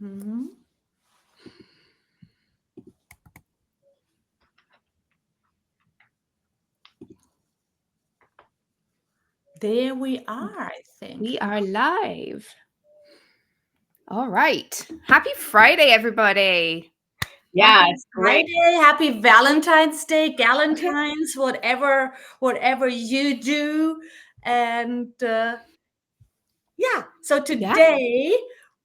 Mhm. There we are, I think. We are live. All right. Happy Friday, everybody. Yeah, Happy it's great. Friday, happy Valentine's Day, Okay. Galentine's, whatever you do. And yeah, so Yeah. today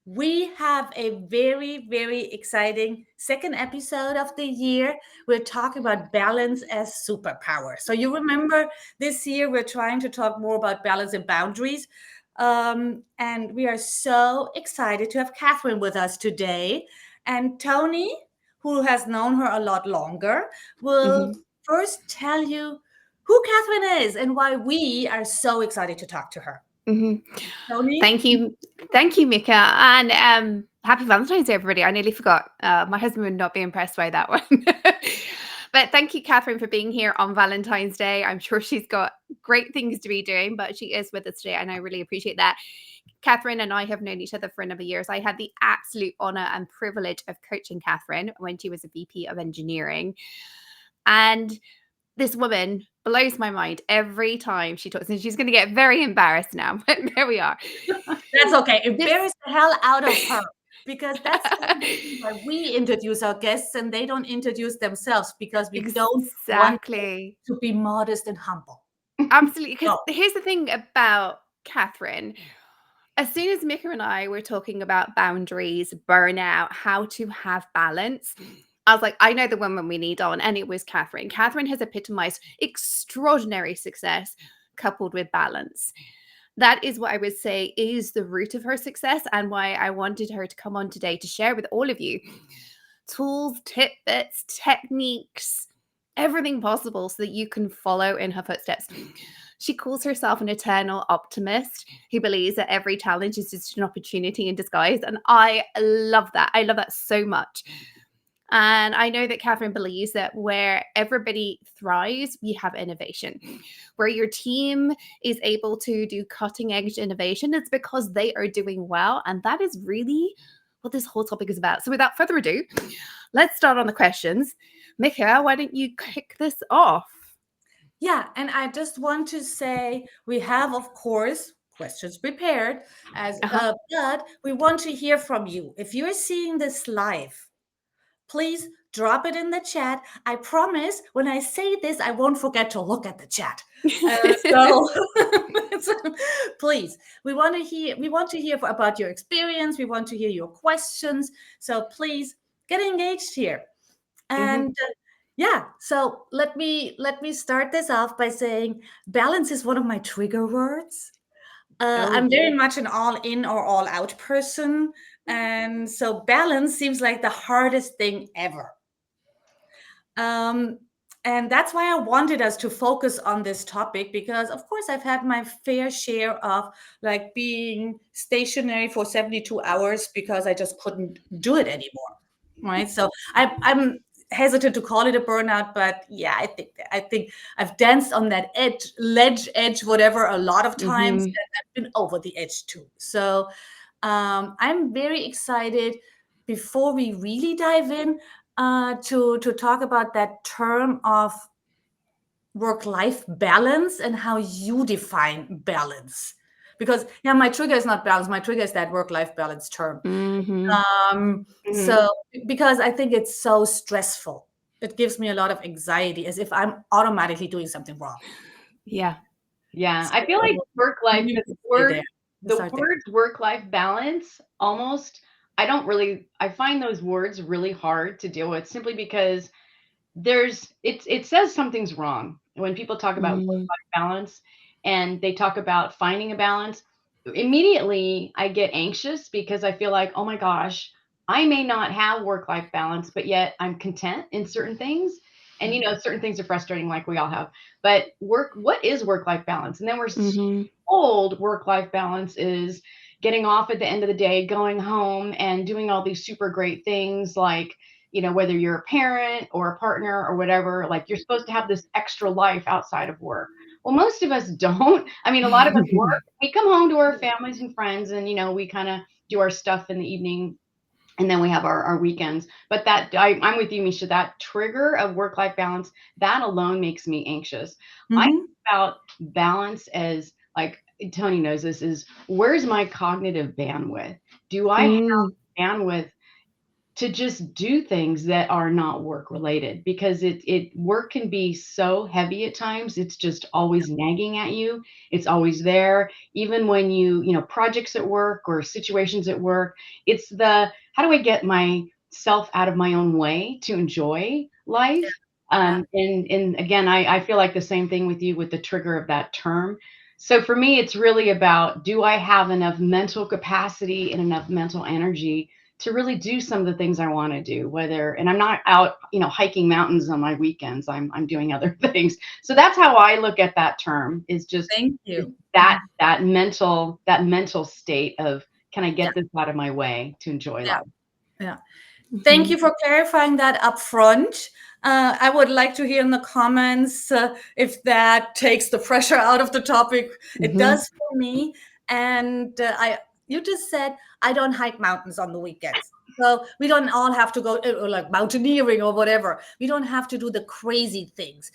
we have a very, very exciting second episode of the year. We're talking about balance as superpower. So you remember this year we're trying to talk more about balance and boundaries. And we are so excited to have Kathryn with us today. And Tony, who has known her a lot longer, will Mhm. first tell you who Kathryn is and why we are so excited to talk to her. Mhm. Tony? Thank you. Thank you, Mika. And happy Valentine's Day, everybody. I nearly forgot. My husband would not be impressed by that one. But thank you, Kathryn, for being here on Valentine's Day. I'm sure she's got great things to be doing, but she is with us today, and I really appreciate that. Kathryn and I have known each other for a number of years. I had the absolute honor and privilege of coaching Kathryn when she was a VP of engineering. And this woman blows my mind every time she talks, and she's going to get very embarrassed now, but there we are. That's okay. This Embarrass the hell out of her because that's one of the reasons why we introduce our guests and they don't introduce themselves because we don't want them exactly, to be modest and humble. absolutely. Because No. here's the thing about Kathryn. As soon as Mika and I were talking about boundaries, burnout, how to have balance, I was like, I know the woman we need on. And it was Kathryn. Kathryn has epitomized extraordinary success coupled with balance. That is what I would say is the root of her success, and why I wanted her to come on today to share with all of you tools, tidbits, techniques, everything possible so that you can follow in her footsteps. She calls herself an eternal optimist who believes that every challenge is just an opportunity in disguise. And I love that. I love that so much. And I know that Kathryn believes that where everybody thrives, we have innovation. Where your team is able to do cutting edge innovation, it's because they are doing well. And that is really what this whole topic is about. So without further ado, let's start on the questions. Mika, why don't you kick this off? Yeah, and I just want to say we have, of course, questions prepared Uh-huh. but we want to hear from you. If you're seeing this live, please drop it in the chat. I promise when I say this, I won't forget to look at the chat. So, so please, we want to hear about your experience. We want to hear your questions. So please get engaged here. Mhm. And yeah, so let me start this off by saying balance is one of my trigger words. Oh. I'm very much an all in or all out person. And so balance seems like the hardest thing ever. Um, and that's why I wanted us to focus on this topic because, of course, I've had my fair share of like being stationary for 72 hours because I just couldn't do it anymore. Right. So I'm hesitant to call it a burnout, but yeah, I think I've danced on that edge, whatever, a lot of times, Mhm. and I've been over the edge too. So I'm very excited before we really dive in to talk about that term of work-life balance and how you define balance. Because yeah, my trigger is not balance. My trigger is that work-life balance term. Mhm. Mhm. So because I think it's so stressful, it gives me a lot of anxiety, as if I'm automatically doing something wrong. Yeah. Yeah, I feel like So work life, maybe we the can stay word, there. We'll the start there. words work life balance almost, I find those words really hard to deal with simply because it says something's wrong when people talk about work Mm. life balance and they talk about finding a balance. Immediately, I get anxious because I feel like, oh my gosh, I may not have work life balance, but yet I'm content in certain things. And certain things are frustrating, like we all have. But what is work life balance? And then we're Mhm. told work life balance is getting off at the end of the day, going home and doing all these super great things like, whether you're a parent or a partner or whatever, like you're supposed to have this extra life outside of work. Well, most of us don't. I mean, a lot of us work, we come home to our families and friends and, we kind of do our stuff in the evening. and then we have our weekends. But I'm with you, Misha. That trigger of work-life balance, that alone makes me anxious. I think Mm-hmm. about balance as like Tony knows this is where's my cognitive bandwidth? Do I have Mm. bandwidth to just do things that are not work related, because it work can be so heavy at times. It's just always nagging at you. It's always there, even when projects at work or situations at work. It's the how do I get myself out of my own way to enjoy life. Yeah. And again, I feel like the same thing with you with the trigger of that term. So for me, it's really about, do I have enough mental capacity and enough mental energy to really do some of the things I want to do, and I'm not out, hiking mountains on my weekends. I'm doing other things. So that's how I look at that term, is just Thank you. that mental state of, can I Yeah. get this out of my way to enjoy Yeah. life? Yeah. Thank Mhm. you for clarifying that up front. I would like to hear in the comments if that takes the pressure out of the topic. It Mhm. does for me. And you just said I don't hike mountains on the weekends. So we don't all have to go like mountaineering or whatever. We don't have to do the crazy things.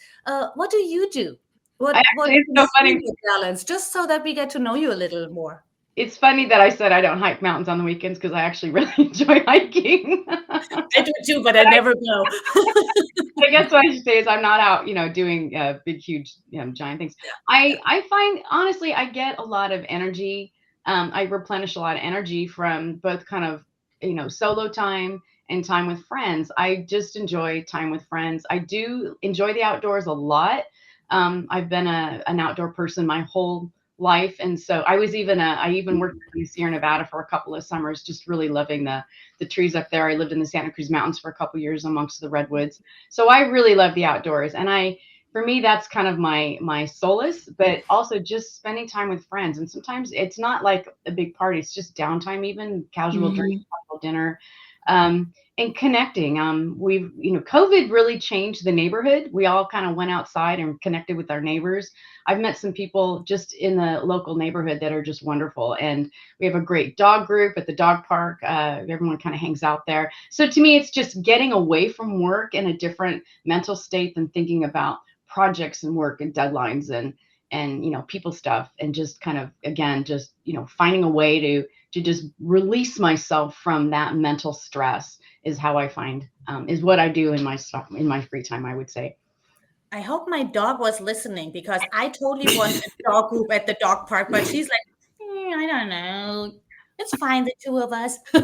What do you do? What It's so is funny. your balance? Just so that we get to know you a little more. It's funny that I said I don't hike mountains on the weekends, because I actually really enjoy hiking. I do too, but I never go. I guess what I should say is I'm not out, doing big, huge, giant things. Yeah. I find, honestly, I get a lot of energy. I replenish a lot of energy from both kind of, solo time and time with friends. I just enjoy time with friends. I do enjoy the outdoors a lot. I've been an outdoor person my whole life, and so I even worked in the Sierra Nevada for a couple of summers, just really loving the trees up there. I lived in the Santa Cruz Mountains for a couple of years amongst the redwoods. So I really love the outdoors, and for me, that's kind of my solace, but also just spending time with friends. And sometimes it's not like a big party; it's just downtime, even casual drink, Mhm. casual dinner, and connecting. COVID really changed the neighborhood. We all kind of went outside and connected with our neighbors. I've met some people just in the local neighborhood that are just wonderful, and we have a great dog group at the dog park. Everyone kind of hangs out there. So to me, it's just getting away from work in a different mental state than thinking about projects and work and deadlines and people stuff, and just kind of, again, just finding a way to just release myself from that mental stress is how I find, is what I do in my stuff in my free time, I would say. I hope my dog was listening because I totally want a dog group at the dog park, but she's like, I don't know. It's fine, the two of us. I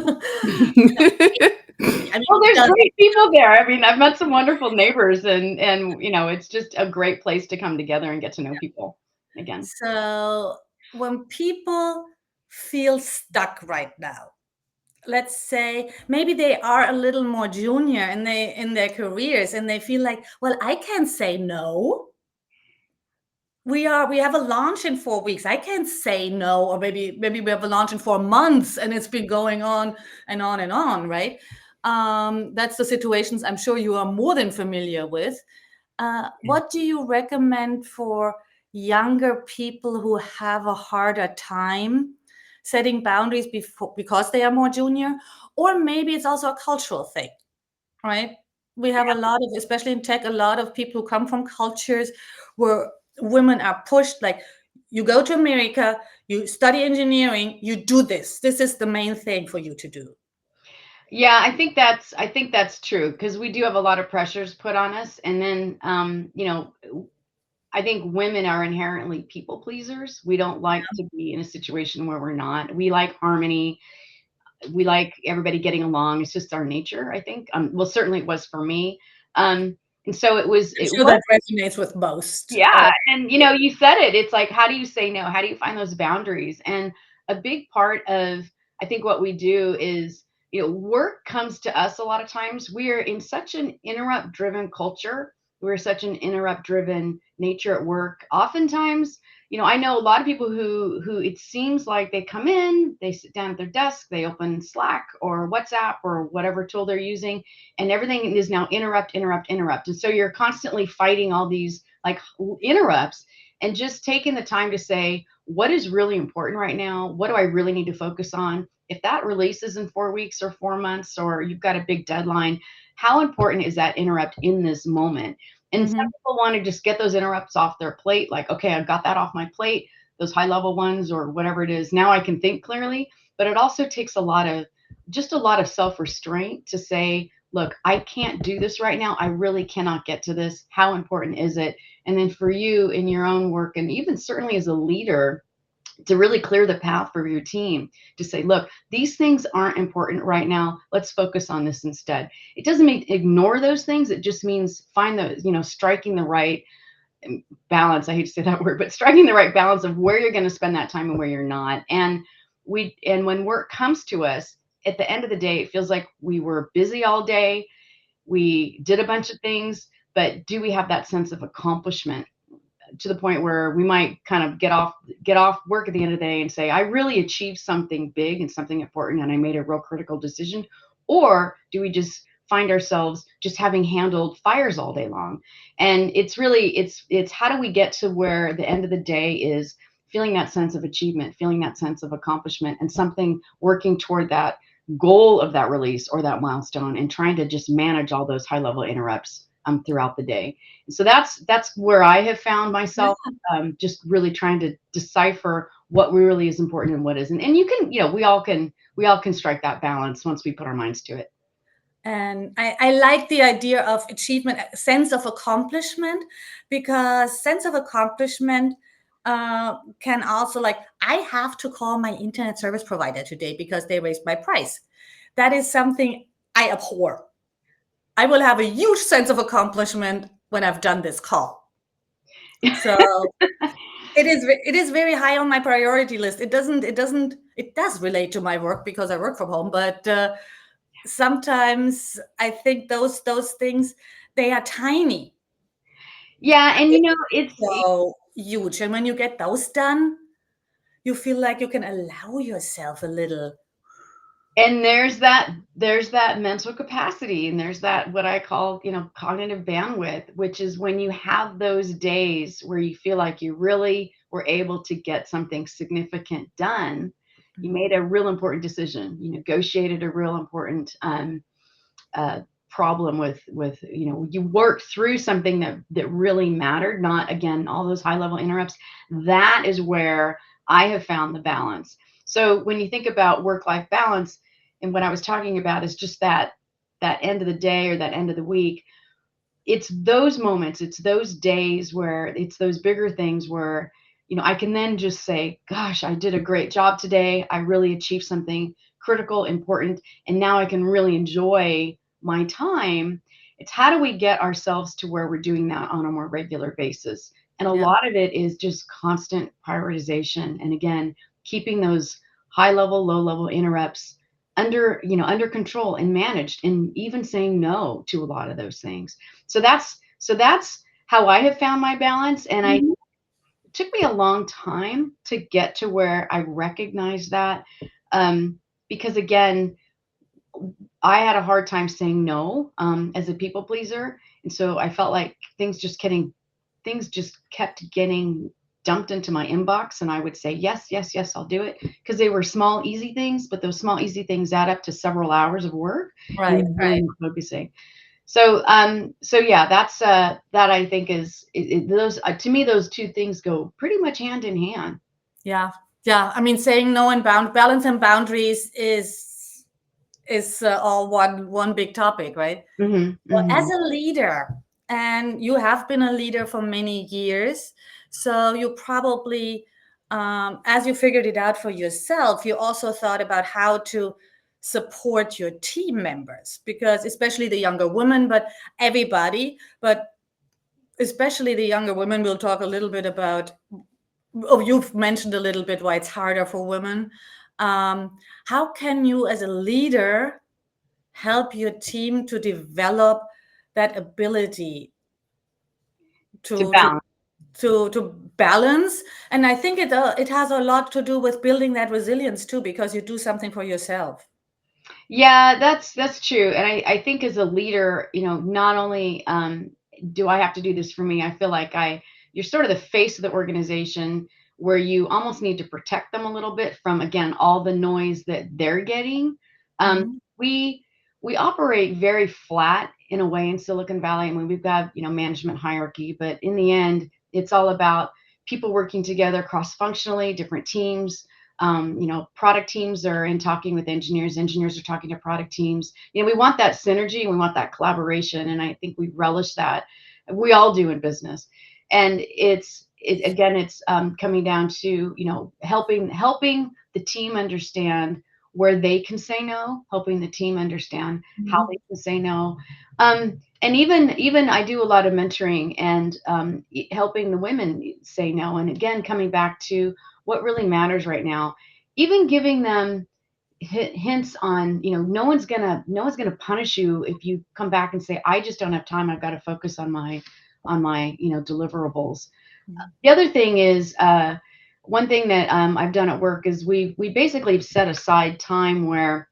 mean, Well, it there's does. great people there. I mean, I've met some wonderful neighbors, and it's just a great place to come together and get to know people again. So when people feel stuck right now, let's say maybe they are a little more junior and they in their careers and they feel like, well, I can't say no. We have a launch in 4 weeks. I can't say no, or maybe we have a launch in 4 months and it's been going on and on and on, right? That's the situations I'm sure you are more than familiar with. What do you recommend for younger people who have a harder time setting boundaries because they are more junior? Or maybe it's also a cultural thing, right? We have a lot of, especially in tech, a lot of people who come from cultures where women are pushed like, you go to America, you study engineering, you do this. This is the main thing for you to do. Yeah, I think that's true, because we do have a lot of pressures put on us, and then I think women are inherently people pleasers. We don't like to be in a situation where we're not. We like harmony. We like everybody getting along. It's just our nature, I think. Well, certainly it was for me. And so it was. I'm It sure was. that resonates with most. Yeah, and you said it. It's like, how do you say no? How do you find those boundaries? And a big part of, I think, what we do is, work comes to us a lot of times. We are in such an interrupt driven culture. We're such an interrupt driven nature at work. Oftentimes, I know a lot of people who it seems like they come in, they sit down at their desk, they open Slack or WhatsApp or whatever tool they're using, and everything is now interrupt, interrupt, interrupt. And so you're constantly fighting all these like interrupts, and just taking the time to say, what is really important right now? What do I really need to focus on? if that releases in 4 weeks or 4 months, or you've got a big deadline, how important is that interrupt in this moment? And some Mm-hmm. people want to just get those interrupts off their plate, like, okay, I've got that off my plate, those high level ones or whatever it is. Now I can think clearly. But it also takes a lot of self restraint to say, look, I can't do this right now. I really cannot get to this. How important is it? And then for you in your own work, and even certainly as a leader, to really clear the path for your team to say, look, these things aren't important right now. Let's focus on this instead. It doesn't mean ignore those things. It just means find the, striking the right balance. I hate to say that word, but striking the right balance of where you're going to spend that time and where you're not. And when work comes to us, at the end of the day, it feels like we were busy all day. We did a bunch of things, but do we have that sense of accomplishment to the point where we might kind of get off work at the end of the day and say, I really achieved something big and something important, and I made a real critical decision? Or do we just find ourselves just having handled fires all day long? And it's really, it's how do we get to where the end of the day is feeling that sense of achievement, feeling that sense of accomplishment, and something working toward that goal of that release or that milestone, and trying to just manage all those high level interrupts throughout the day. So that's where I have found myself, just really trying to decipher what really is important and what isn't. And you can, we all can strike that balance once we put our minds to it. And I like the idea of achievement, sense of accomplishment, because sense of accomplishment can also, like, I have to call my internet service provider today because they raised my price. That is something I abhor. I will have a huge sense of accomplishment when I've done this call. So it is very high on my priority list. It does relate to my work because I work from home, but sometimes I think those things, they are tiny. Yeah, and So huge. And when you get those done, you feel like you can allow yourself a little. and there's that mental capacity, and there's that what I call, cognitive bandwidth, which is when you have those days where you feel like you really were able to get something significant done. You made a real important decision. You negotiated a real important uh, problem with you worked through something that really mattered, not, again, all those high level interrupts. That is where I have found the balance. So when you think about work life balance, and what I was talking about is just that end of the day or that end of the week, it's those moments, it's those days where it's those bigger things where, I can then just say, gosh, I did a great job today. I really achieved something critical, important, and now I can really enjoy my time. It's how do we get ourselves to where we're doing that on a more regular basis? And a Yeah. lot of it is just constant prioritization. And again, keeping those high level, low level interrupts under control and managed, and even saying no to a lot of those things. So that's how I have found my balance. And Mhm. it took me a long time to get to where I recognized that, because again, I had a hard time saying no, as a people pleaser, and so I felt like things just kept getting dumped into my inbox, and I would say yes, yes, yes, I'll do it, because they were small, easy things, but those small, easy things add up to several hours of work, and Right, you're really right. not focusing. So yeah, that I think those, to me, those two things go pretty much hand in hand. Yeah. Yeah. I mean, saying no and balance and boundaries is all one big topic, right? Hmm. Well, as Hmm. a leader, and you have been a leader for many years, so you probably, as you figured it out for yourself, you also thought about how to support your team members, because especially the younger women, but everybody, but especially the younger women, we'll talk a little bit about. Oh, you've mentioned a little bit why it's harder for women. How can you, as a leader, help your team to develop that ability To to to balance. to balance? And I think it has a lot to do with building that resilience too, because you do something for yourself. Yeah, that's true. And I think as a leader, not only do I have to do this for me, I feel like you're sort of the face of the organization, where you almost need to protect them a little bit from, again, all the noise that they're getting. Mhm. We operate very flat in a way in Silicon Valley. I mean, we've got, management hierarchy, but in the end, it's all about people working together cross-functionally, different teams. Product teams are in talking with engineers. Engineers are talking to product teams. We want that synergy and we want that collaboration. And I think we relish that. We all do in business. And it's coming down to, helping the team understand where they can say no, helping the team understand how Mhm. they can say no. And even I do a lot of mentoring and helping the women say no. And again, coming back to what really matters right now, even giving them hints on, no one's gonna punish you if you come back and say, I just don't have time. I've got to focus on my deliverables. Mhm. The other thing is, one thing that I've done at work is we basically set aside time where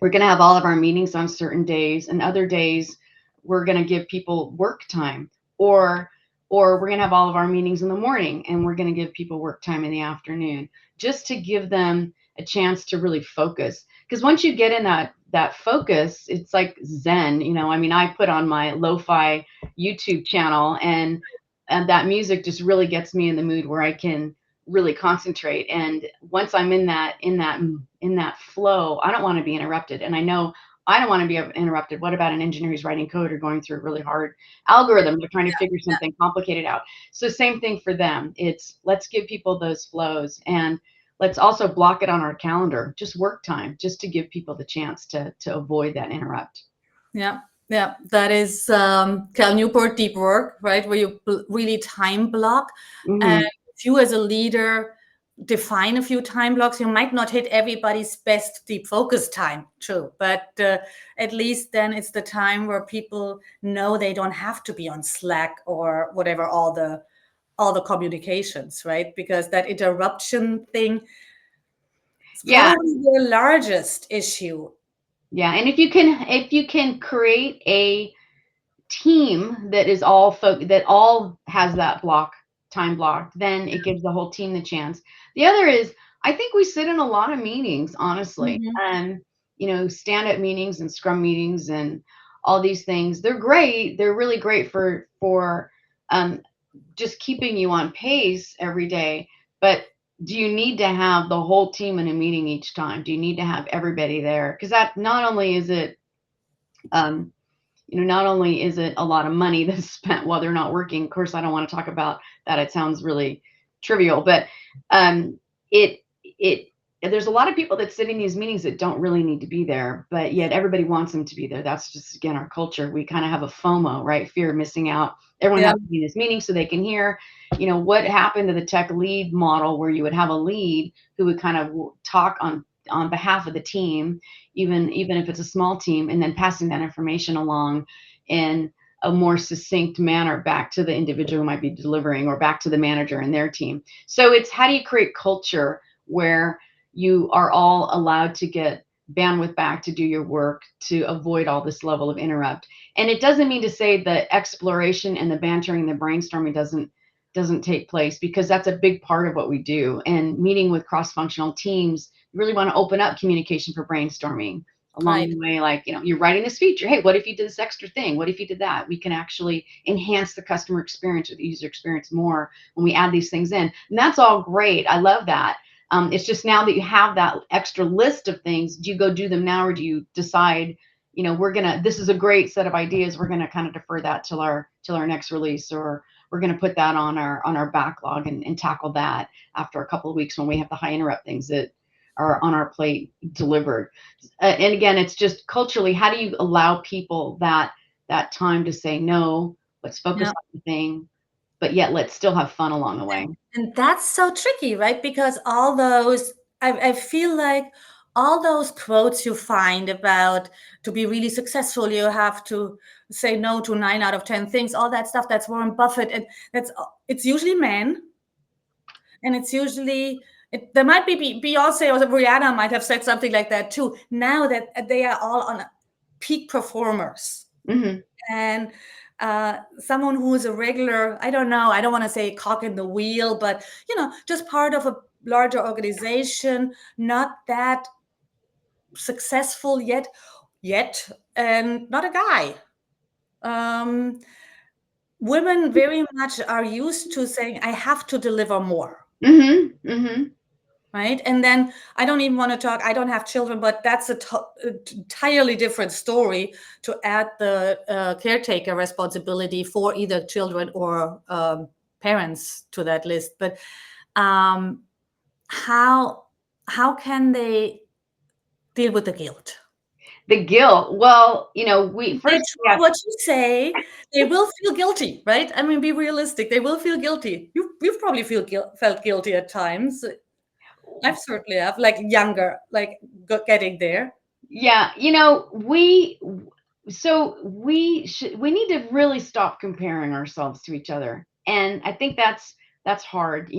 we're going to have all of our meetings on certain days, and other days we're going to give people work time, or we're going to have all of our meetings in the morning and we're going to give people work time in the afternoon, just to give them a chance to really focus. Because once you get in that focus, it's like zen. I mean, I put on my lo-fi YouTube channel, and that music just really gets me in the mood where I can really concentrate. And once I'm in that flow, I don't want to be interrupted. And I know I don't want to be interrupted. What about an engineer who's writing code or going through a really hard algorithm? They're trying to figure something complicated out. So same thing for them. It's, let's give people those flows, and let's also block it on our calendar, just work time, just to give people the chance to avoid that interrupt. Yeah, yeah, that is Cal Newport deep work, right? Where you really time block. And Hmm. if you as a leader define a few time blocks, you might not hit everybody's best deep focus time, true. But at least then it's the time where people know they don't have to be on Slack or whatever, all the communications, right? Because that interruption thing is Yeah. probably the largest issue. Yeah. And if you can create a team that is all has that time blocked, then it gives the whole team the chance. The other is, I think we sit in a lot of meetings, honestly, Mhm. and stand up meetings and scrum meetings and all these things. They're great. They're really great for um, just keeping you on pace every day. But do you need to have the whole team in a meeting each time? Do you need to have everybody there? Because that um, not only is it a lot of money that's spent while they're not working. Of course, I don't want to talk about that. It sounds really trivial, but it it there's a lot of people that sit in these meetings that don't really need to be there, but yet everybody wants them to be there. That's just, again, our culture. We kind of have a FOMO, right? Fear of missing out. Everyone Yeah. has to be in this meeting so they can hear, what happened to the tech lead model, where you would have a lead who would kind of talk on behalf of the team, even if it's a small team, and then passing that information along in a more succinct manner back to the individual who might be delivering, or back to the manager and their team. So it's, how do you create culture where you are all allowed to get bandwidth back to do your work, to avoid all this level of interrupt? And it doesn't mean to say the exploration and the bantering, the brainstorming doesn't take place, because that's a big part of what we do. And meeting with cross-functional teams, you really want to open up communication for brainstorming along Right. the way. Like, you're writing this feature. Hey, what if you did this extra thing? What if you did that? We can actually enhance the customer experience or the user experience more when we add these things in. And that's all great. I love that. It's just, now that you have that extra list of things, do you go do them now, or do you decide, this is a great set of ideas, we're gonna kind of defer that till our next release, or we're gonna put that on our backlog and tackle that after a couple of weeks when we have the high interrupt things that are on our plate delivered. And again, it's just culturally, how do you allow people that time to say no? Let's focus Yeah. on the thing, but yet let's still have fun along the way. And that's so tricky, right? Because all those, I feel like all those quotes you find about to be really successful, you have to say no to 9 out of 10 things, all that stuff, that's Warren Buffett. And it's usually men. And it's usually, there might be Beyonce or Rihanna might have said something like that too. Now that they are all on peak performers. Hmm. And someone who is a regular, I don't know, I don't want to say cog in the wheel, but just part of a larger organization, not that successful yet, and not a guy. Um, Women very much are used to saying, I have to deliver more. Right. And then I don't even want to talk, I don't have children, but that's an entirely different story to add the caretaker responsibility for either children or parents to that list. But um, how can they deal with the guilt? The guilt. Well, we They first we try have what you say, they will feel guilty, right? I mean, be realistic. They will feel guilty. You've probably felt guilty at times. I've certainly have, like younger, like getting there. yeah, we need to really stop comparing ourselves to each other. And I think that's hard.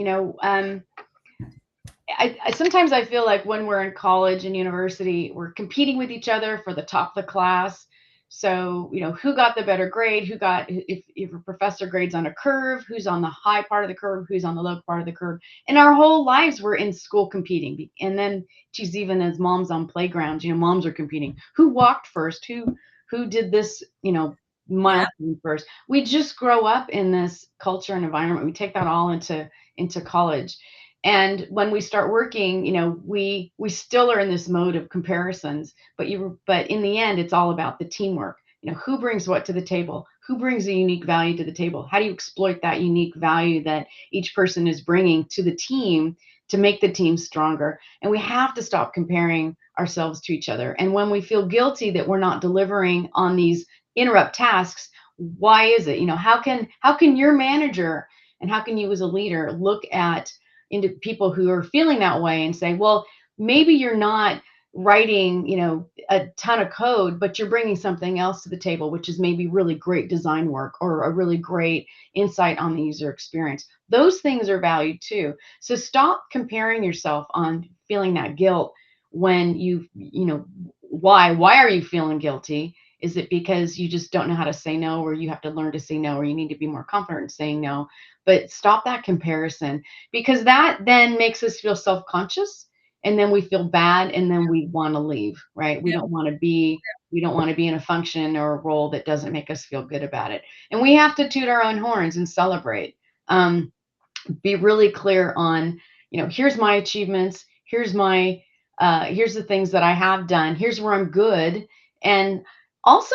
I sometimes I feel like when we're in college and university, we're competing with each other for the top of the class. So, who got the better grade, if a professor grades on a curve, who's on the high part of the curve, who's on the low part of the curve. And our whole lives we're in school competing. And then, geez, even as moms on playgrounds, moms are competing. Who walked first? Who did this, Yeah. milestone first? We just grow up in this culture and environment. We take that all into college. And when we start working, we still are in this mode of comparisons, but in the end, it's all about the teamwork. Who brings what to the table? Who brings a unique value to the table? How do you exploit that unique value that each person is bringing to the team to make the team stronger? And we have to stop comparing ourselves to each other. And when we feel guilty that we're not delivering on these interrupt tasks, why is it? How can your manager and how can you as a leader look at into people who are feeling that way and say, well, maybe you're not writing, a ton of code, but you're bringing something else to the table, which is maybe really great design work or a really great insight on the user experience. Those things are valued too. So stop comparing yourself on feeling that guilt when why are you feeling guilty? Is it because you just don't know how to say no, or you have to learn to say no, or you need to be more confident in saying no? But stop that comparison, because that then makes us feel self-conscious, and then we feel bad, and then we want to leave, right? We Yeah. don't want to be in a function or a role that doesn't make us feel good about it. And we have to toot our own horns and celebrate. Be really clear on, here's my achievements, here's the things that I have done, here's where I'm good. And also,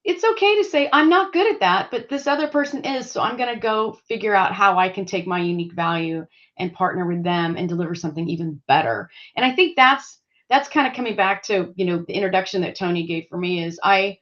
it's okay to say I'm not good at that, but this other person is, so I'm going to go figure out how I can take my unique value and partner with them and deliver something even better. And I think that's kind of coming back to, the introduction that Tony gave for me. Is I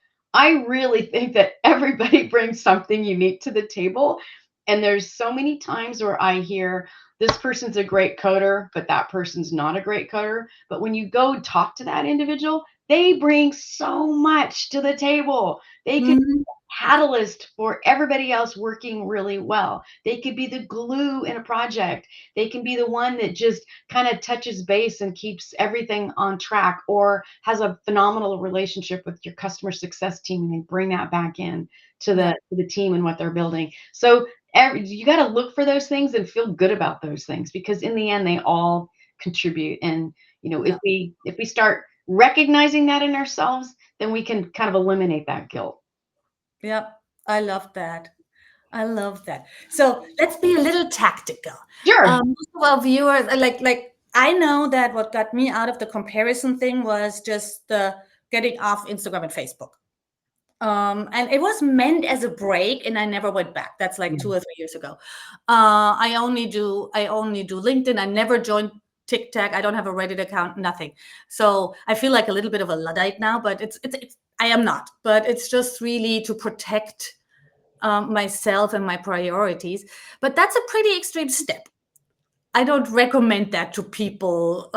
really think that everybody brings something unique to the table. And there's so many times where I hear this person's a great coder, but that person's not a great coder. But when you go talk to that individual, they bring so much to the table. They could be Mhm. a catalyst for everybody else working really well. They could be the glue in a project. They can be the one that just kind of touches base and keeps everything on track, or has a phenomenal relationship with your customer success team, and they bring that back in to Yeah. the team and what they're building. So you got to look for those things and feel good about those things, because in the end they all contribute. And Yeah. if we start recognizing that in ourselves, then we can kind of eliminate that guilt. Yeah. I love that. I love that. So let's be a little tactical. Sure. Most of our viewers, like I know that what got me out of the comparison thing was just the getting off Instagram and Facebook. And it was meant as a break, and I never went back. That's like Yeah. 2 or 3 years ago. I only do LinkedIn. I never joined TikTok. I don't have a Reddit account. Nothing. So I feel like a little bit of a luddite now, but it's I am not. But it's just really to protect myself and my priorities. But that's a pretty extreme step. I don't recommend that to people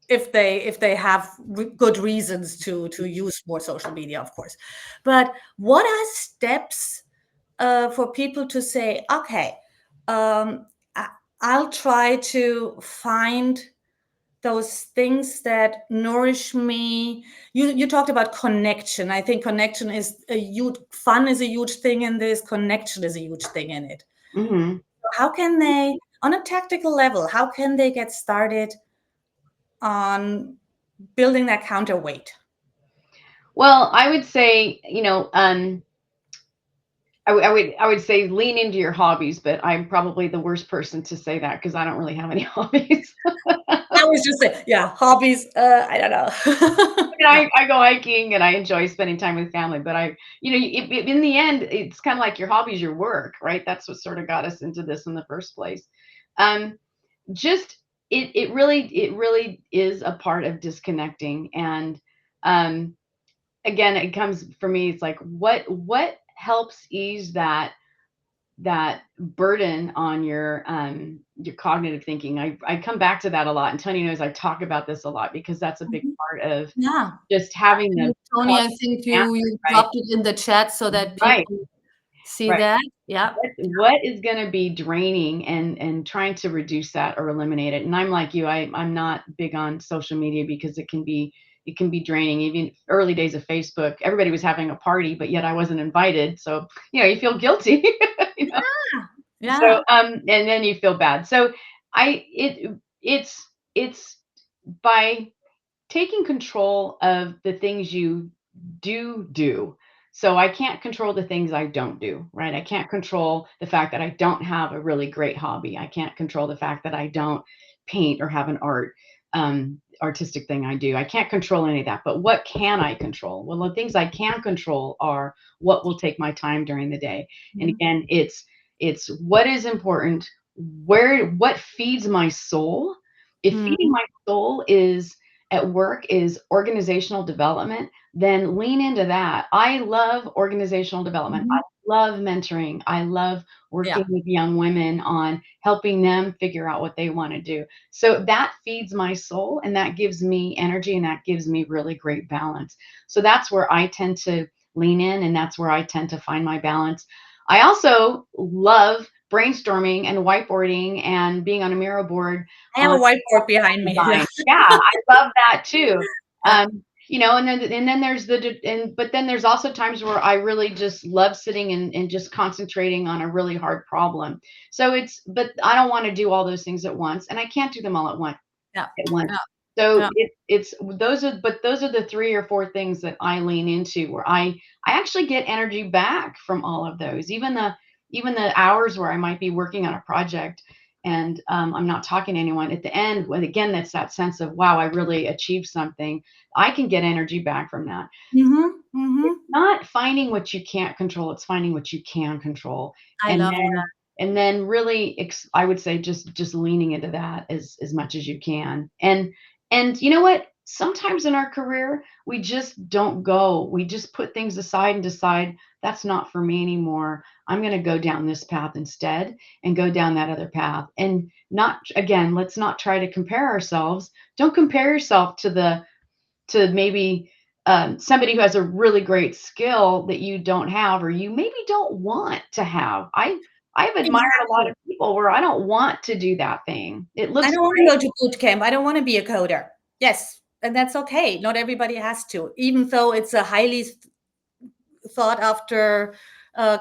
if they have good reasons to use more social media, of course. But what are steps for people to say, okay, um, I, I'll try to find those things that nourish me. You talked about connection. I think connection is a huge, fun is a huge thing in this, connection is a huge thing in it. Hmm. How can they, on a tactical level, how can they get started on building that counterweight? Well, I would say, I would say lean into your hobbies, but I'm probably the worst person to say that because I don't really have any hobbies. I was just saying, yeah, hobbies, I don't know. And I go hiking and I enjoy spending time with family, but in the end, it's kind of like your hobby's your work, right? That's what sort of got us into this in the first place. Um, just it really is a part of disconnecting, and um, again, it comes for me. It's like what helps ease that burden on your cognitive thinking. I come back to that a lot, and Tony knows I talk about this a lot because that's a big Mhm. part of Yeah. just having the Tony, I cognitive think balance, you right? dropped it in the chat so that Right, people see right. that. Yeah. What is going to be draining, and trying to reduce that or eliminate it. And I'm like you, I'm not big on social media because it can be draining. Even early days of Facebook, everybody was having a party, but yet I wasn't invited. So, you feel guilty. you know? Yeah. So, and then you feel bad. So it's by taking control of the things you do. So I can't control the things I don't do, right? I can't control the fact that I don't have a really great hobby. I can't control the fact that I don't paint or have an artistic thing I do. I can't control any of that. But what can I control? Well, the things I can control are what will take my time during the day. And Mhm. again, it's what is important, what feeds my soul. If feeding Mhm. my soul is at work is organizational development, then lean into that. I love organizational development. I Mhm. love mentoring. I love Yeah. working with young women on helping them figure out what they want to do. So that feeds my soul, and that gives me energy, and that gives me really great balance. So that's where I tend to lean in, and that's where I tend to find my balance. I also love brainstorming and whiteboarding and being on a Miro board I have a on whiteboard behind me. Yeah. design. Yeah, I love that too. Yeah. And then there's but then there's also times where I really just love sitting and just concentrating on a really hard problem. But I don't want to do all those things at once, and I can't do them all Yeah. at once. Yeah. So Yeah. those are the 3 or 4 things that I lean into, where I actually get energy back from all of those, even the hours where I might be working on a project and I'm not talking to anyone. At the end, when again, that's that sense of wow, I really achieved something. I can get energy back from that. Mhm. Mhm. Not finding what you can't control, it's finding what you can control. I And love then and then really I would say just leaning into that as much as you can. And you know what? Sometimes in our career, we just don't go. We just put things aside and decide that's not for me anymore. I'm going to go down this path instead and go down that other path. And not again, let's not try to compare ourselves. Don't compare yourself to maybe somebody who has a really great skill that you don't have, or you maybe don't want to have. I've admired a lot Exactly. of people where I don't want to do that thing. It I looks don't want to great. go to boot camp. I don't want to be a coder. Yes, and that's okay. Not everybody has to, even though it's a highly thought after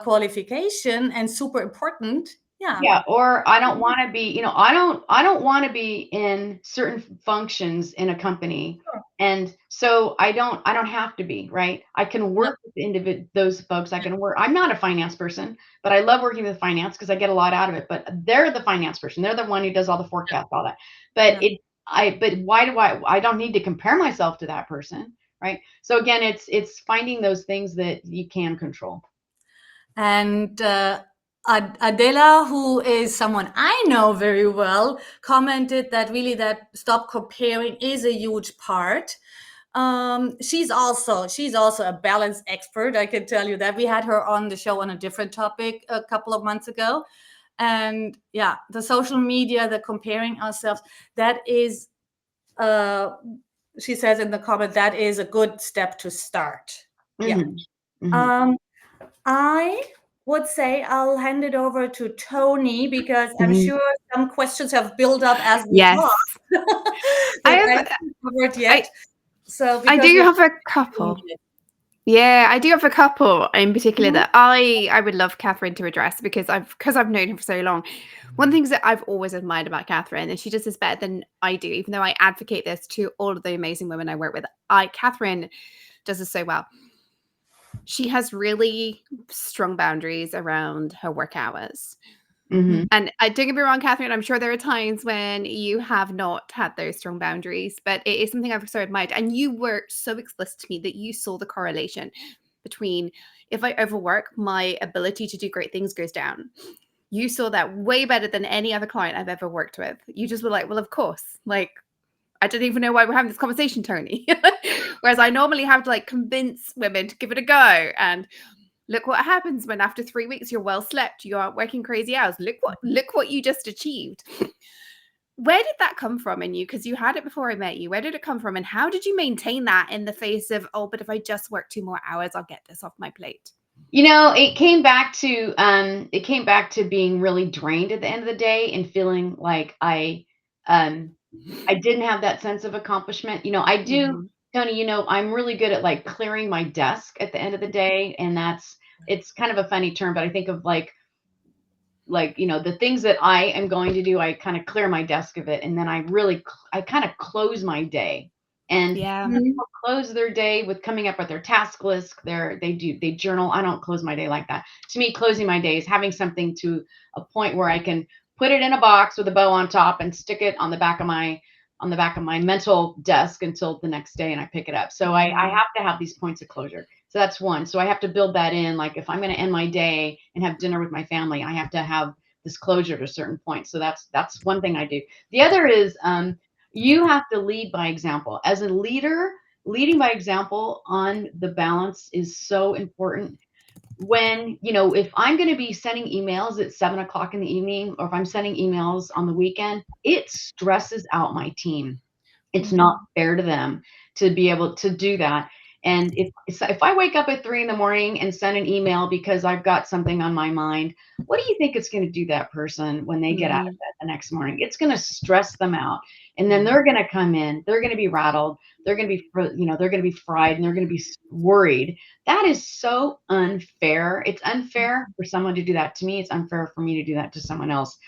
qualification and super important. Yeah. Yeah, or I don't want to be, I don't want to be in certain functions in a company. Sure. And so I don't have to be, right? I can Yeah. work with those folks. I'm not a finance person, but I love working with finance because I get a lot out of it. But they're the finance person. They're the one who does all the forecasts, all that. But Yeah. but why do I don't need to compare myself to that person, right? So again, it's finding those things that you can control. And Adela, who is someone I know very well, commented that really that stop comparing is a huge part. She's also a balance expert. I can tell you that we had her on the show on a different topic a couple of months ago. And yeah, the social media, the comparing ourselves, that is, uh, she says in the comment, that is a good step to start. Yeah. Hmm. Hmm. Um, I would say I'll hand it over to Tony because I'm Mhm. sure some questions have built up as we Yes. talk. I that I have haven't covered I yet. So I because do we're have a doing couple. it. Yeah, I do have a couple in particular Mhm. that I would love Kathryn to address because I've known her for so long. One of the things that I've always admired about Kathryn, and she does this better than I do, even though I advocate this to all of the amazing women I work with. Kathryn does this so well. She has really strong boundaries around her work hours. Mhm. And don't get me wrong, Kathryn, I'm sure there are times when you have not had those strong boundaries, but it is something I've so admired. And you were so explicit to me that you saw the correlation between if I overwork, my ability to do great things goes down. You saw that way better than any other client I've ever worked with. You just were like, well, of course. Like, I don't even know why we're having this conversation, Tony. Whereas I normally have to like convince women to give it a go. And look what happens when after 3 weeks you're well slept, you aren't working crazy hours. Look what you just achieved. Where did that come from in you? Because you had it before I met you. Where did it come from? And how did you maintain that in the face of, oh, but if I just work 2 more hours, I'll get this off my plate? It came back to being really drained at the end of the day and feeling like I didn't have that sense of accomplishment. I do, Mhm. Tony, I'm really good at like clearing my desk at the end of the day. And it's kind of a funny term, but I think of the things that I am going to do, I kind of clear my desk of it. And then I kind of close my day. And Yeah. some Mhm. people close their day with coming up with their task list. They journal. I don't close my day like that. To me, closing my day is having something to a point where I can put it in a box with a bow on top and stick it on the back of my mental desk until the next day and I pick it up. So I Mhm. have to have these points of closure. So that's one. So I have to build that in. Like if I'm going to end my day and have dinner with my family, I have to have this closure to a certain point. So that's one thing I do. The other is you have to lead by example. As a leader, leading by example on the balance is so important. If I'm going to be sending emails at 7 o'clock in the evening, or if I'm sending emails on the weekend, it stresses out my team. It's not Mhm. fair to them to be able to do that. And if I wake up at 3 in the morning and send an email because I've got something on my mind, what do you think it's going to do that person when they get out of Mhm. bed the next morning? It's going to stress them out, and then Yeah. they're going to come in. They're going to be rattled. They're going to be, they're going to be fried, and they're going to be worried. That is so unfair. It's unfair for someone to do that to me. It's unfair for me to do that to someone else.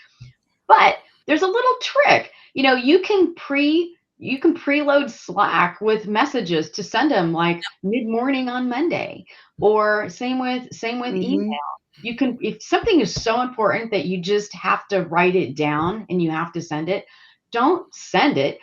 But there's a little trick. You can preload Slack with messages to send them like mid-morning on Monday, or same with email. Mhm. You can, if something is so important that you just have to write it down and you have to send it, don't send it.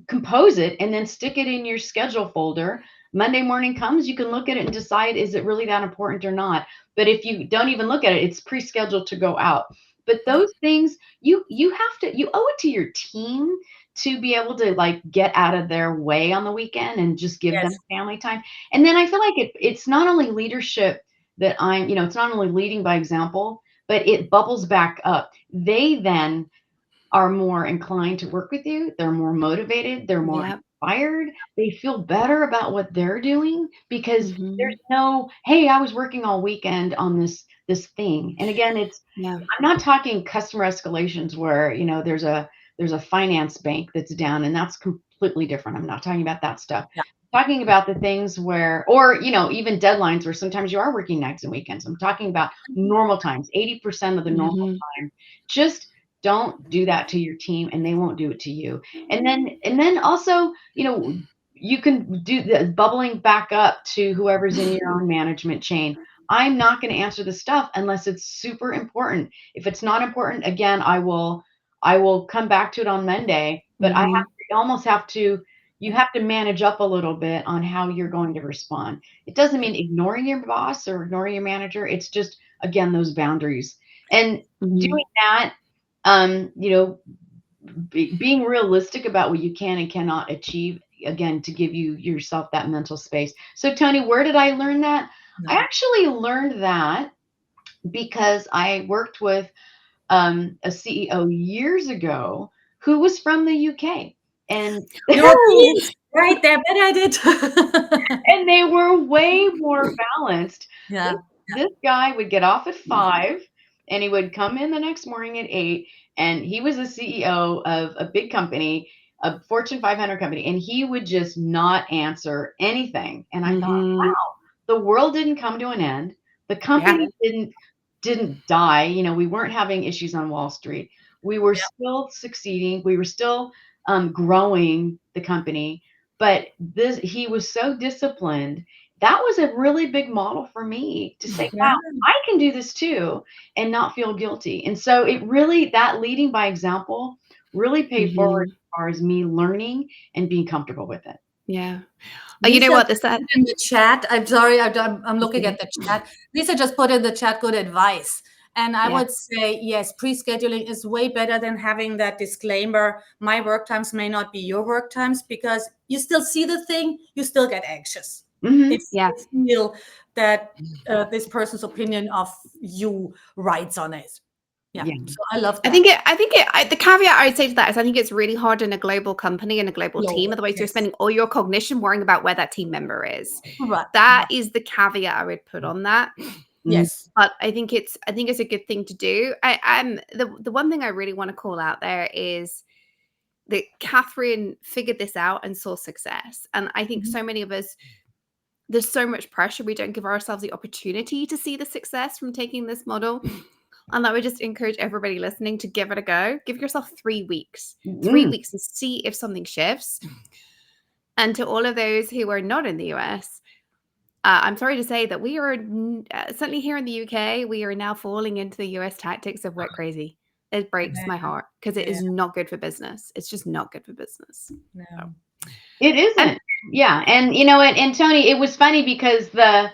Compose it and then stick it in your schedule folder. Monday morning comes, you can look at it and decide, is it really that important or not? But if you don't even look at it, it's pre-scheduled to go out. But Yeah. those things, you owe it to your team to be able to like get out of their way on the weekend and just give them Yes. family time. And then I feel like it's not only leadership that it's not only leading by example, but it bubbles back up. They then are more inclined to work with you. They're more motivated. They're more Yep. inspired. They feel better about what they're doing because there's Mhm. no, hey, I was working all weekend on this thing. And again, Yeah. I'm not talking customer escalations where, there's a finance bank that's down, and that's completely different. I'm not talking about that stuff. Yeah. I'm talking about the things where, or, even deadlines where sometimes you are working nights and weekends. I'm talking about normal times, 80% of the normal Mhm. time. Just don't do that to your team and they won't do it to you. And then also, you can do the bubbling back up to whoever's in your own management chain. I'm not going to answer the stuff unless it's super important. If it's not important, again, I will come back to it on Monday, but Mhm. you have to manage up a little bit on how you're going to respond. It doesn't mean ignoring your boss or ignoring your manager. It's just, again, those boundaries. And Mhm. doing that, um, you know, being realistic about what you can and cannot achieve, again, to give yourself that mental space. So, Tony, where did I learn that? I No. actually learned that because I worked with a CEO years ago who was from the UK. And Europeans, right? They're better at it. and they were way more balanced. This Yeah. this guy would get off at 5. and he would come in the next morning at 8, and he was the CEO of a big company, a Fortune 500 company, and he would just not answer anything. And I thought, Mhm. wow, the world didn't come to an end. The Yeah. company didn't die. We weren't having issues on Wall Street. We were still succeeding. We were still growing the company. But he was so disciplined. That was a really big model for me to say, Yeah. wow, I can do this too and not feel guilty. And so that leading by example really paid forward Mhm. as far as me learning and being comfortable with it. Yeah. Oh, you know Lisa what? just put in the chat. I'm sorry, I'm looking Okay. at the chat. Lisa just put in the chat good advice. And I Yeah. would say, yes, pre-scheduling is way better than having that disclaimer. My work times may not be your work times, because you still see the thing, you still get anxious. Hmm. If Yeah. you feel that this person's opinion of you writes on it. Yeah. Yeah. So I love I that. think the caveat I would say to that is I think it's really hard in a global company and a global team. Global. Otherwise, you're Yes. spending all your cognition worrying about where that team member is. Right. That Right. is the caveat I would put on that. Yes. But I think it's a good thing to do. The one thing I really want to call out there is that Kathryn figured this out and saw success. And I think Mhm. so many of us, there's so much pressure. We don't give ourselves the opportunity to see the success from taking this model. And I would just encourage everybody listening to give it a go. Give yourself 3 weeks, Mm-hmm. and see if something shifts. And to all of those who are not in the US, I'm sorry to say that we are certainly here in the UK, we are now falling into the US tactics of work crazy. It breaks my heart because it Yeah. is not good for business. It's just not good for business. So, No. It and isn't. Yeah. And you know what, and Tony, it was funny because the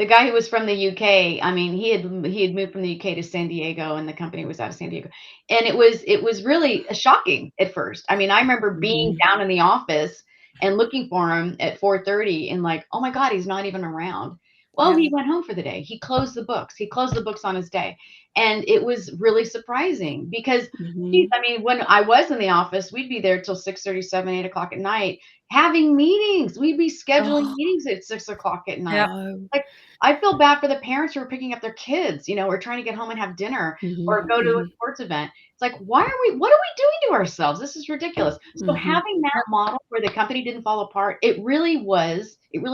guy who was from the UK, I mean, he had moved from the UK to San Diego, and the company was out of San Diego. And it was really shocking at first. I mean, I remember being Mhm. down in the office and looking for him at 4:30 and like, "Oh my God, he's not even around." Well, Yeah. he went home for the day. He closed the books. He closed the books on his day. And it was really surprising because geez, Mhm. I mean, when I was in the office, we'd be there till 6:37, 8 o'clock at night having meetings. We'd be scheduling Oh, meetings at 6 o'clock at night. Yeah. no. Like, I feel bad for the parents who are picking up their kids, or trying to get home and have dinner or Mhm. go to a Mhm. sports event. It's like, what are we doing to ourselves? This is ridiculous. So Mhm. having that model where the company didn't fall apart, it really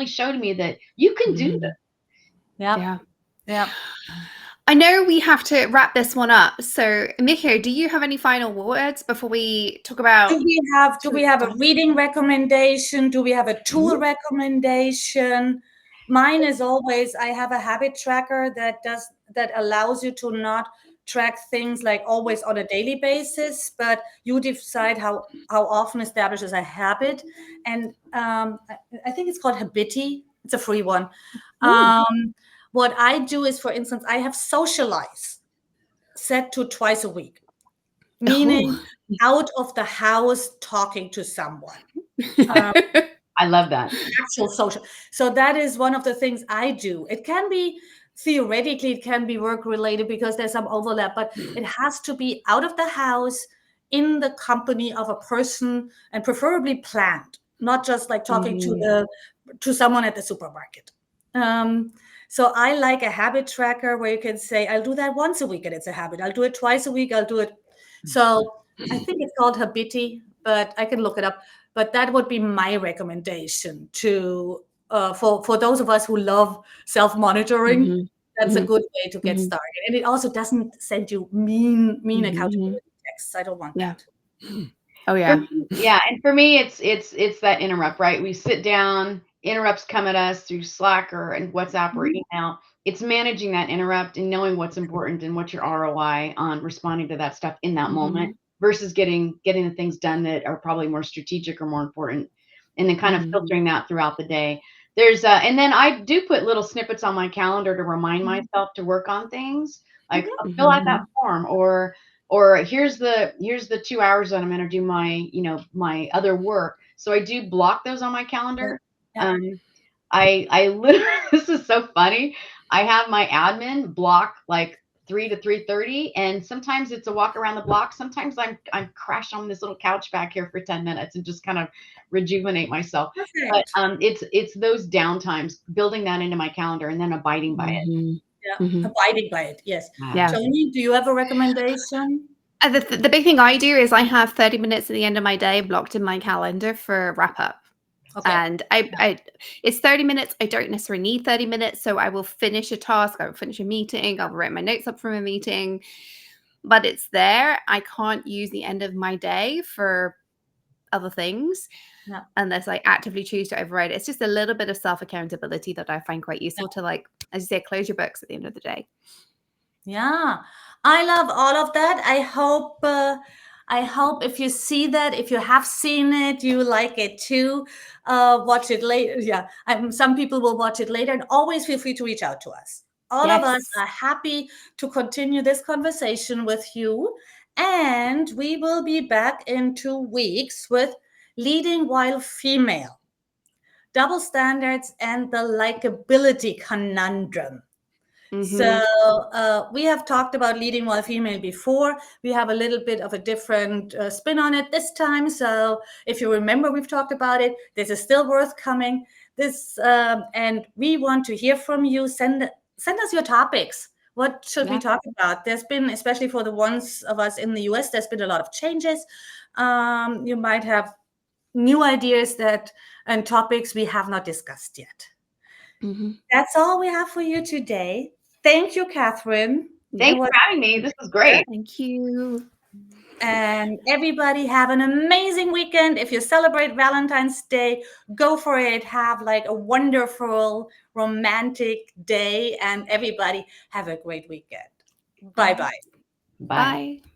showed me that you can do this. Mhm. Yeah. Yeah. Yeah. I know we have to wrap this one up. So, Mikko, do you have any final words before we talk about Do we have a reading recommendation? Do we have a tool Mhm. recommendation? Mine is always, I have a habit tracker that allows you to not track things like always on a daily basis, but you decide how often establishes a habit. And I think it's called Habiti. It's a free one. Ooh. What I do is, for instance, I have socialize set to twice a week, meaning Oh. out of the house talking to someone. Um, I love that. Actual social. So that is one of the things I do. It can be theoretically, it can be work related because there's some overlap, but it has to be out of the house in the company of a person, and preferably planned, not just like talking Mhm. to someone at the supermarket. Um, so I like a habit tracker where you can say, I'll do that once a week and it's a habit. I'll do it twice a week. I'll do it. So I think it's called Habiti, but I can look it up. But that would be my recommendation to for those of us who love self-monitoring. Mhm. That's a Mhm. good way to get Mhm. started. And it also doesn't send you mean Mhm. accountability texts. I don't want Yeah. that. Oh, For yeah. me, yeah, and for me, it's that interrupt, right? We sit down, interrupts come at us through Slack and WhatsApp or Mhm. email. It's managing that interrupt and knowing what's important and what's your ROI on responding to that stuff in that moment Mhm. versus getting the things done that are probably more strategic or more important, and then kind of Mhm. filtering that throughout the day. And then I do put little snippets on my calendar to remind myself to work on things, like Mhm. fill out that Mhm. form or here's the 2 hours that I'm going to do my other work. So I do block those on my Yeah. calendar. Yeah. Um, I literally this is so funny. I have my admin block like 3 to 3:30, and sometimes it's a walk around the block. Sometimes I'm crashed on this little couch back here for 10 minutes and just kind of rejuvenate myself. But Perfect. it's those downtimes, building that into my calendar and then abiding by it. Mhm. Yeah, Mhm. abiding by it. Yes. Yeah. Tony, do you have a recommendation? The big thing I do is I have 30 minutes at the end of my day blocked in my calendar for wrap up. Okay. And it's 30 minutes. I don't necessarily need 30 minutes. So I will finish a task. I will finish a meeting. I'll write my notes up from a meeting. But it's there. I can't use the end of my day for other things Yeah. unless I actively choose to override it. It's just a little bit of self-accountability that I find quite useful to, like, as you say, close your books at the end of the day. Yeah, I love all of that. I hope if you see that, if you have seen it, you like it too. Watch it later. Yeah, some people will watch it later, and always feel free to reach out to us. All of us Yes. are happy to continue this conversation with you, and we will be back in 2 weeks with leading while female, double standards, and the likability conundrum. So Mm-hmm. we have talked about leading while female before. We have a little bit of a different spin on it this time. So if you remember, we've talked about it. This is still worth coming. And we want to hear from you. Send us your topics. What should we Yeah. talk about? There's been, especially for the ones of us in the US, there's been a lot of changes. You might have new ideas and topics we have not discussed yet. Mm-hmm. That's all we have for you today. Thank you, Kathryn. It Thanks was, for having me. This was great. Thank you. and everybody have an amazing weekend. If you celebrate Valentine's Day, go for it. Have like a wonderful romantic day, and everybody have a great weekend. Bye bye. Bye. Bye.